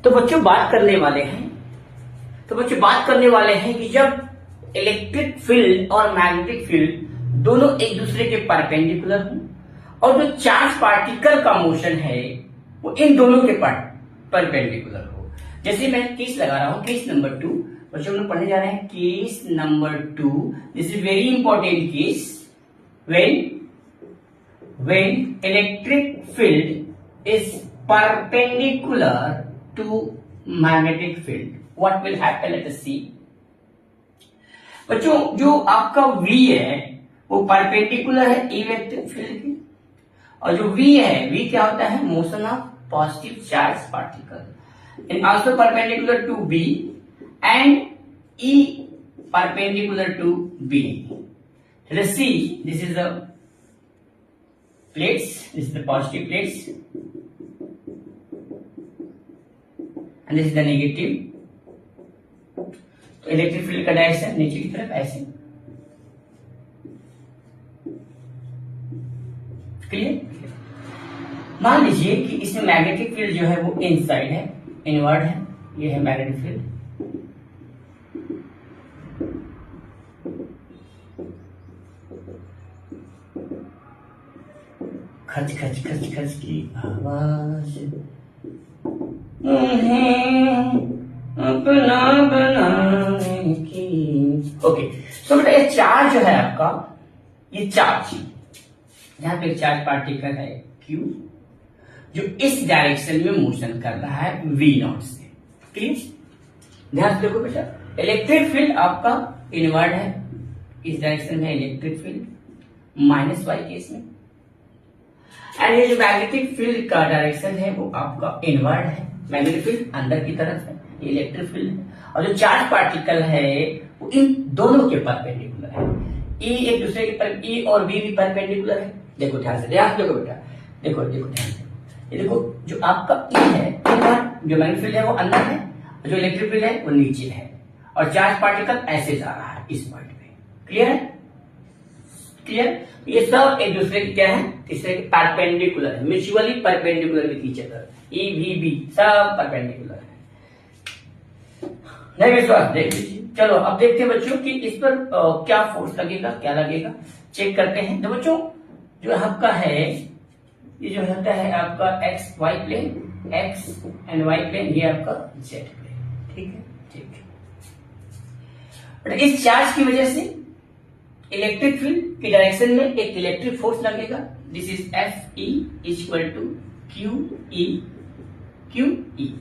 तो बच्चों बात करने वाले हैं कि जब इलेक्ट्रिक फील्ड और मैग्नेटिक फील्ड दोनों एक दूसरे के परपेंडिकुलर हों और जो चार्ज पार्टिकल का मोशन है वो इन दोनों के परपेंडिकुलर हो। जैसे मैं केस लगा रहा हूं, केस नंबर 2। बच्चों हम लोग पढ़ने जा रहे हैं case number 2। This is very important case. when electric field is perpendicular to magnetic field, what will happen? Let us see. बच्चों जो आपका V है वो परपेंडिकुलर है इलेक्ट्रिक फील्ड की, और जो V है, V क्या होता है? Motion of positive charge particle, and also perpendicular to B and E perpendicular to B. Let us see. This is the plates. This is the positive plates, and this is the negative. तो electric field का direction नीचे की तरफ ऐसे। Clear? मान लीजिए कि इसमें मैग्नेटिक फील्ड जो है वो इनसाइड है, इनवर्ड है। ये है मैग्नेटिक फील्ड। खच खच खच खच की आवाज अपना बनाने की। ओके, सो बेटा ये चार्ज जो है आपका, ये चार्ज यहाँ पे चार्ज पार्टिकल है Q, जो इस डायरेक्शन में मोशन कर रहा है V0 से। क्लियर? ध्यान से देखो बेटा, इलेक्ट्रिक फील्ड आपका इनवर्ड है, इस डायरेक्शन में इलेक्ट्रिक फील्ड -y केस में, एंड ये जो मैग्नेटिक फील्ड का डायरेक्शन है वो आपका इनवर्ड है। मैग्नेटिक फील्ड अंदर की तरफ है, ये इलेक्ट्रिक फील्ड है, और जो चार्ज पार्टिकल है वो इन दोनों के परपेंडिकुलर है। E एक दूसरे के पर E और B भी परपेंडिकुलर है। देखो ध्यान से, देखो बेटा, देखो ध्यान से, ये देखो जो आपका E है, जो मैग्नेटिक फील्ड है वो अंदर है, और जो इलेक्ट्रिक फील्ड है वो नीचे है, और चार्ज पार्टिकल ऐसे जा रहा है इस पॉइंट पे। क्लियर है? क्लियर? ये सब एक दूसरे के क्या है? तीसरे के परपेंडिकुलर है, mutually perpendicular with each other. E V B सब परपेंडिकुलर है। नहीं विश्वास? देख लीजिए। चलो अब देखते हैं बच्चों कि इस पर क्या फोर्स लगेगा, क्या लगेगा, चेक करते हैं। तो बच्चों जो आपका है, ये जो होता है आपका X Y plane, X and Y plane, ये आपका जेड प्लेन। ठीक है, ठीक है। इस चार्ज की वजह से इलेक्ट्रिक फील्ड की डायरेक्शन में एक इलेक्ट्रिक फोर्स लगेगा। This is Fe equal to QE